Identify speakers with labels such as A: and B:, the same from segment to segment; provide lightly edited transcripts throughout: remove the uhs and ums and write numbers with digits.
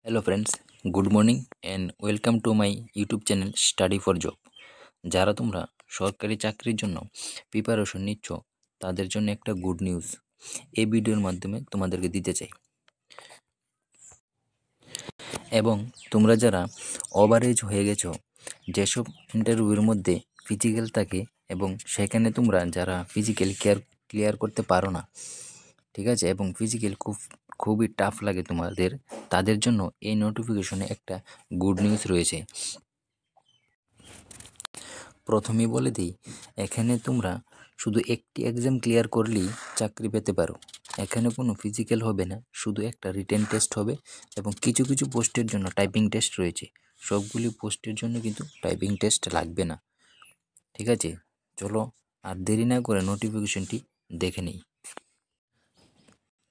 A: Hello friends, good morning and welcome to my YouTube channel study for job. যারা তোমরা সরকারি চাকরির জন্য প্রিপারেশন নিচ্ছ তাদের জন্য একটা গুড নিউজ এই ভিডিওর মাধ্যমে তোমাদেরকে দিতে চাই। এবং তোমরা যারা ওভারএজ হয়ে গেছো, যেসব ইন্টারভিউর মধ্যে ফিজিক্যাল থাকে এবং সেখানে তোমরা যারা ফিজিক্যাল ক্লিয়ার করতে পারো না, ঠিক আছে, এবং ফিজিক্যাল খুবই টাফ লাগে তোমাদের, তাদের জন্য এই নোটিফিকেশনে একটা গুড নিউজ রয়েছে। প্রথমেই বলে দিই, এখানে তোমরা শুধু একটি এক্সাম ক্লিয়ার করলেই চাকরি পেতে পারো। এখানে কোনো ফিজিক্যাল হবে না, শুধু একটা রিটেন টেস্ট হবে এবং কিছু কিছু পোস্টের জন্য টাইপিং টেস্ট রয়েছে। সবগুলি পোস্টের জন্য কিন্তু টাইপিং টেস্ট লাগবে না, ঠিক আছে। চলো আর দেরি না করে নোটিফিকেশনটি দেখে নেই।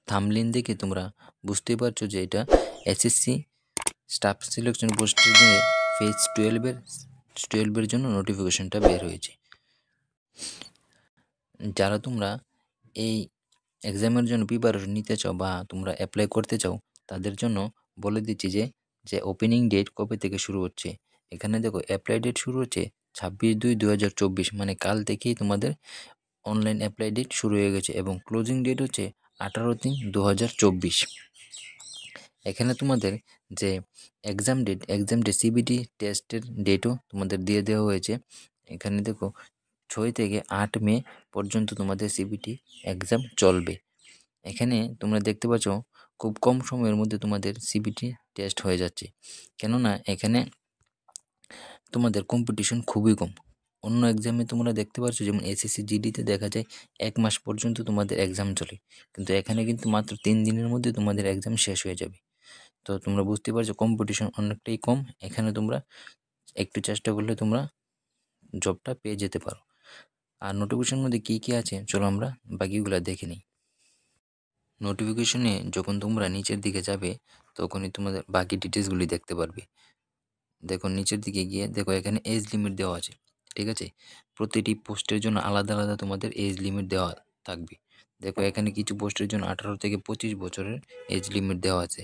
A: থাম্বনেল দেখে তোমরা বুঝতেই পারছো যে এটা এসএসসি স্টাফ সিলেকশন পোস্টের জন্য ফেজ 12-এর জন্য নোটিফিকেশনটা বের হয়েছে। যারা তোমরা এই এক্সামের জন্য প্রিপারেশন নিতে চাও বা তোমরা অ্যাপ্লাই করতে চাও, তাদের জন্য বলে দিচ্ছি যে ওপেনিং ডেট কবে থেকে শুরু হচ্ছে। এখানে দেখো অ্যাপ্লাই ডেট শুরু হচ্ছে 26/2/2024, মানে কাল থেকেই তোমাদের অনলাইন অ্যাপ্লাই ডেট শুরু হয়ে গেছে এবং ক্লোজিং ডেট হচ্ছে 18/3/2024। এখানে তোমাদের যে এক্সাম ডেট সিবিটি টেস্টের ডেটও তোমাদের দিয়ে দেওয়া হয়েছে। এখানে দেখো 6 থেকে 8 মে পর্যন্ত তোমাদের সিবিটি এক্সাম চলবে। এখানে তোমরা দেখতে পাচ্ছ খুব কম সময়ের মধ্যে তোমাদের সিবিটি টেস্ট হয়ে যাচ্ছে, কেননা এখানে তোমাদের কম্পিটিশন খুবই কম। অন্য এক্সামে তোমরা দেখতে পাচ্ছ যেমন এসএসসি জিডিতে দেখা যায় 1 মাস পর্যন্ত তোমাদের এক্সাম চলে, কিন্তু এখানে কিন্তু মাত্র 3 দিনের মধ্যে তোমাদের এক্সাম শেষ হয়ে যাবে। তো তোমরা বুঝতে পারছো কম্পিটিশন অনেকটাই কম। এখানে তোমরা একটু চেষ্টা করলে তোমরা জবটা পেয়ে যেতে পারো। আর নোটিফিকেশনের মধ্যে কী কী আছে চলো আমরা বাকিগুলো দেখে নিই। নোটিফিকেশনে যখন তোমরা নিচের দিকে যাবে তখনই তোমাদের বাকি ডিটেলসগুলি দেখতে পারবে। দেখো নিচের দিকে গিয়ে দেখো এখানে এজ লিমিট দেওয়া আছে, ঠিক আছে। প্রতিটি পোস্টের জন্য আলাদা আলাদা তোমাদের এজ লিমিট দেওয়া থাকবে। দেখো এখানে কিছু পোস্টের জন্য 18 থেকে 25 বছরের এজ লিমিট দেওয়া আছে।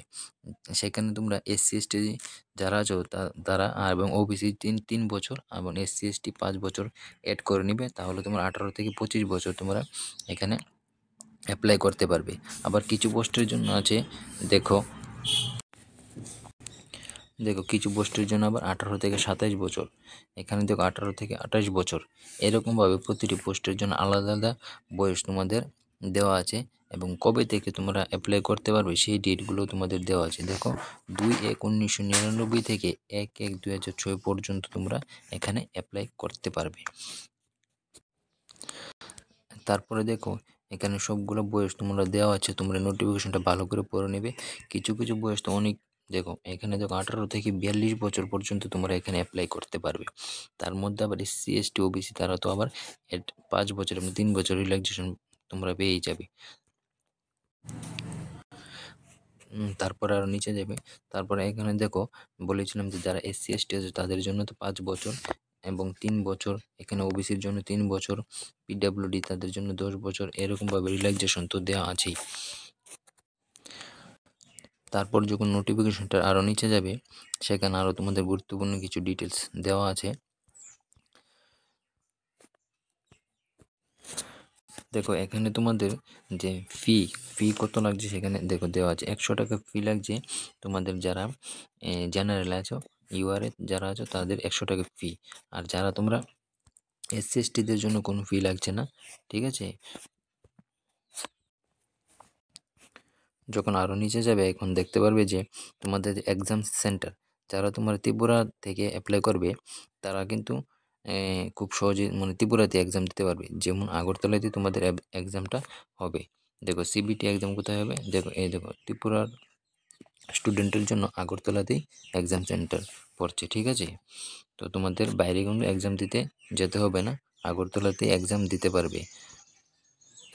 A: সেখানে তোমরা এসসি এসটি যারা আছো তারা এবং ওবিসি 3 বছর এবং এসসি এসটি 5 বছর অ্যাড করে নিবে, তাহলে তোমার 18 থেকে 25 বছর তোমরা এখানে অ্যাপ্লাই করতে পারবে। আবার কিছু পোস্টের জন্য আছে, দেখো কিছু পোস্টের জন্য আবার 18 থেকে 27 বছর, এখানে দেখো 18 থেকে 28 বছর। এরকমভাবে প্রতিটি পোস্টের জন্য আলাদা আলাদা বয়স তোমাদের দেওয়া আছে এবং কবে থেকে তোমরা অ্যাপ্লাই করতে পারবে সেই ডেটগুলো তোমাদের দেওয়া আছে। দেখো 2/1/1999 থেকে 1/1/2006 পর্যন্ত তোমরা এখানে অ্যাপ্লাই করতে পারবে। তারপরে দেখো এখানে সবগুলো বয়স তোমরা দেওয়া আছে, তোমরা নোটিফিকেশনটা ভালো করে পড়ে নেবে। কিছু কিছু বয়স তো অনেক, দেখো এখানে দেখো 18 থেকে 42 বছর পর্যন্ত তোমরা এখানে অ্যাপ্লাই করতে পারবে। তার মধ্যে আবার এসসি এসটি ওবিসি তারা তো আবার 5 বছর এবং 3 বছর রিল্যাক্সেশন তোমরা পেয়েই যাবে। তারপরে আরও নিচে যাবে। তারপরে এখানে দেখো বলেছিলাম যে যারা এসসি এসটি আছে তাদের জন্য তো 5 বছর এবং 3 বছর, এখানে ওবিসির জন্য 3 বছর, পিডাব্লিউডি তাদের জন্য 10 বছর, এরকমভাবে রিল্যাক্সেশন তো দেওয়া আছেই। তারপর যখন নোটিফিকেশনটা আরও নিচে যাবে সেখানে আরও তোমাদের গুরুত্বপূর্ণ কিছু ডিটেলস দেওয়া আছে। দেখো এখানে তোমাদের যে ফি কত লাগছে সেখানে দেখো দেওয়া আছে। 100 টাকা ফি লাগছে তোমাদের যারা জেনারেল আছো, ইউআরএ যারা আছো তাদের 100 টাকা ফি। আর যারা তোমরা এসসি এসটিদের জন্য কোনো ফি লাগছে না, ঠিক আছে। যখন আরও নিচে যাবে এখন দেখতে পারবে যে তোমাদের এক্সাম সেন্টার, যারা তোমার ত্রিপুরা থেকে অ্যাপ্লাই করবে তারা কিন্তু খুব সহজে মানে ত্রিপুরাতে এক্সাম দিতে পারবে। যেমন আগরতলাতে তোমাদের এক্সামটা হবে। দেখো সিবিটি এক্সাম কোথায় হবে, দেখো এই দেখো ত্রিপুরার স্টুডেন্টের জন্য আগরতলাতেই এক্সাম সেন্টার পড়ছে, ঠিক আছে। তো তোমাদের বাইরে কোনো এক্সাম দিতে যেতে হবে না, আগরতলাতেই এক্সাম দিতে পারবে।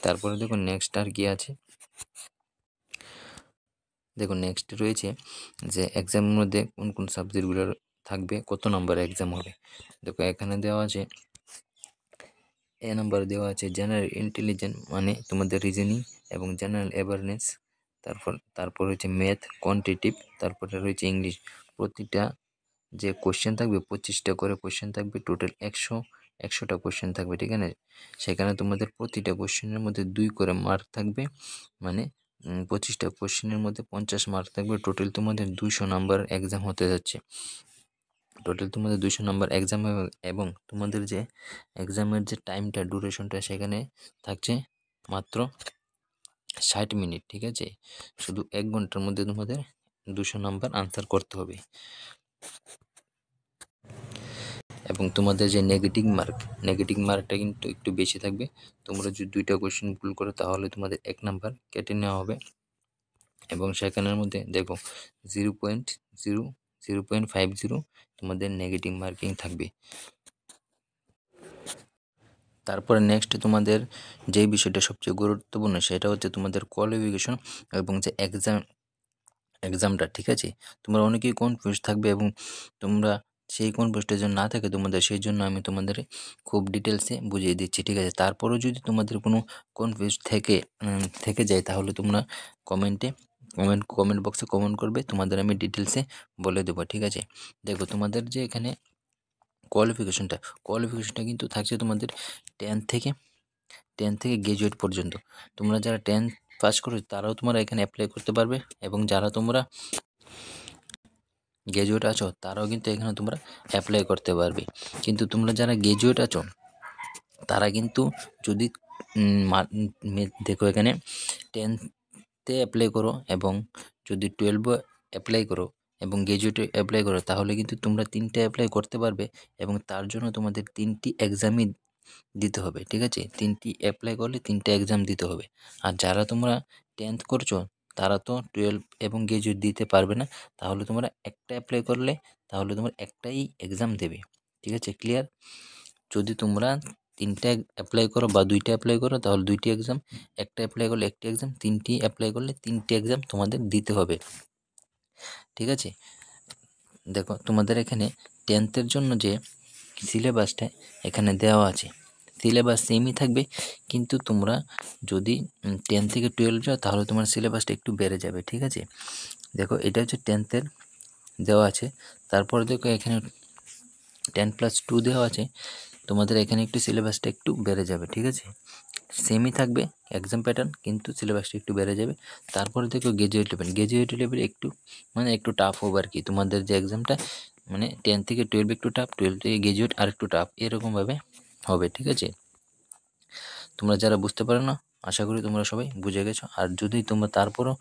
A: তারপরে দেখো নেক্সট আর কি আছে, দেখো নেক্সট রয়েছে যে এক্সামের মধ্যে কোন কোন সাবজেক্টগুলোর থাকবে, কত নম্বর এক্সাম হবে। দেখো এখানে দেওয়া আছে নাম্বার দেওয়া আছে জেনারেল ইন্টেলিজেন্স, মানে তোমাদের রিজনিং এবং জেনারেল অ্যাওয়ারনেস তারপর হচ্ছে ম্যাথ, কোয়ান্টিটিভ, তারপরে রয়েছে ইংলিশ। প্রতিটা যে কোশ্চেন থাকবে 25টা করে কোশ্চেন থাকবে, টোটাল 100টা কোশ্চেন থাকবে, ঠিক আছে। সেখানে তোমাদের প্রতিটা কোশ্চেনের মধ্যে 2 করে মার্ক থাকবে, মানে 25টা কোশ্চেনের মধ্যে 50 মার্ক থাকবে। টোটাল তোমাদের 200 নাম্বার এক্সাম হতে যাচ্ছে। টোটাল তোমাদের 200 নাম্বার এক্সাম এবং তোমাদের যে এক্সামের যে টাইমটা, ডিউরেশনটা সেখানে থাকছে মাত্র 60 মিনিট, ঠিক আছে। শুধু 1 ঘন্টার মধ্যে তোমাদের 200 নাম্বার আনসার করতে হবে। এবং তোমাদের যে নেগেটিভ মার্কটা কিন্তু একটু বেশি থাকবে। তোমরা যদি 2টা কোশ্চেন ভুল করো তাহলে তোমাদের 1 নাম্বার কেটে নেওয়া হবে। এবং সেখানের মধ্যে দেখো 0.50 তোমাদের নেগেটিভ মার্কিং থাকবে। তারপরে নেক্সট তোমাদের যেই বিষয়টা সবচেয়ে গুরুত্বপূর্ণ সেটা হচ্ছে তোমাদের কোয়ালিফিকেশন এবং যে এক্সামটা, ঠিক আছে। তোমরা অনেকেই কনফিউজ থাকবে এবং তোমরা সেই কনফিউজটা যেন না থাকে তোমাদের, সেই জন্য আমি তোমাদের খুব ডিটেলসে বুঝিয়ে দিচ্ছি, ঠিক আছে। তারপরেও যদি তোমাদের কোনো কনফিউজ থেকে যায় তাহলে তোমরা কমেন্ট বক্সে কমেন্ট করবে, তোমাদের আমি ডিটেলসে বলে দেবো, ঠিক আছে। দেখো তোমাদের যে এখানে কোয়ালিফিকেশনটা কিন্তু থাকছে তোমাদের 10 থেকে গ্রাজুয়েট পর্যন্ত। তোমরা যারা 10 পাস করো তারাও তোমরা এখানে অ্যাপ্লাই করতে পারবে, এবং যারা তোমরা গ্রাজুয়েট আছো তারাও কিন্তু এখানে তোমরা অ্যাপ্লাই করতে পারবে। কিন্তু তোমরা যারা গ্রাজুয়েট আছো তারা কিন্তু যদি দেখো এখানে 10তে অ্যাপ্লাই করো এবং যদি 12 অ্যাপ্লাই করো এবং গ্রাজুয়েটে অ্যাপ্লাই করো তাহলে কিন্তু তোমরা 3টে অ্যাপ্লাই করতে পারবে, এবং তার জন্য তোমাদের 3টি এক্সামই দিতে হবে, ঠিক আছে। 3টি অ্যাপ্লাই করলে 3টে এক্সাম দিতে হবে। আর যারা তোমরা 10th করছো তারা তো 12 এবং গ্রাজুয়েট দিতে পারবে না, তাহলে তোমরা একটা অ্যাপ্লাই করলে তাহলে তোমরা একটাই এক্সাম দেবে, ঠিক আছে, ক্লিয়ার। যদি তোমরা 3টে অ্যাপ্লাই করো বা 2টা অ্যাপ্লাই করো তাহলে 2টি এক্সাম, একটা অ্যাপ্লাই করলে একটি এক্সাম, 3টি অ্যাপ্লাই করলে 3টি এক্সাম তোমাদের দিতে হবে, ঠিক আছে। দেখো তোমাদের এখানে 10th জন্য যে সিলেবাসটা এখানে দেওয়া আছে, সিলেবাস সেমই থাকবে, কিন্তু তোমরা যদি 10 থেকে 12 যাও তাহলে তোমার সিলেবাসটা একটু বেড়ে যাবে, ঠিক আছে। দেখো এটা হচ্ছে 10th দেওয়া আছে। তারপর দেখো এখানে 10+2 দেওয়া আছে, তোমাদের এখানে একটু সিলেবাসটা একটু বেড়ে যাবে, ঠিক আছে। সেমই থাকবে এক্সাম প্যাটার্ন, কিন্তু সিলেবাসটা একটু বেড়ে যাবে। তারপরে দেখো গ্রাজুয়েট লেভেল একটু টাফ হবে আর কি। তোমাদের যে এক্সামটা 10 থেকে 12 একটু টাফ, 12 থেকে গ্রাজুয়েট আর একটু টাফ, এরকমভাবে হবে, ঠিক আছে। তোমরা যারা বুঝতে পারো না, আশা করি তোমরা সবাই বুঝে গেছো। আর যদি তোমরা তারপরও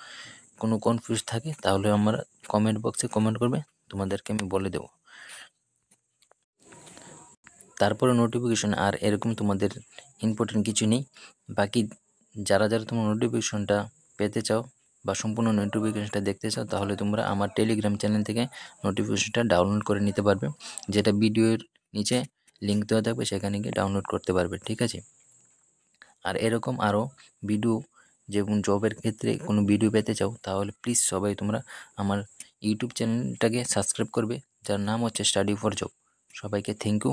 A: কোনো কনফিউজ থাকে তাহলে আমরা কমেন্ট বক্সে কমেন্ট করবে, তোমাদেরকে আমি বলে দেবো। তারপরে নোটিফিকেশন আর এরকম তোমাদের ইম্পর্টেন্ট কিছু নেই। বাকি যারা তোমরা নোটিফিকেশনটা পেতে চাও বা সম্পূর্ণ নোটিফিকেশনটা দেখতে চাও তাহলে তোমরা আমার টেলিগ্রাম চ্যানেল থেকে নোটিফিকেশনটা ডাউনলোড করে নিতে পারবে, যেটা ভিডিওর নিচে লিঙ্ক দেওয়া থাকবে, সেখানে গিয়ে ডাউনলোড করতে পারবে, ঠিক আছে। আর এরকম আরও ভিডিও, যেমন জবের ক্ষেত্রে কোনো ভিডিও পেতে চাও তাহলে প্লিজ সবাই তোমরা আমার ইউটিউব চ্যানেলটাকে সাবস্ক্রাইব করবে, যার নাম হচ্ছে স্টাডি ফর জব। সবাইকে থ্যাংক ইউ।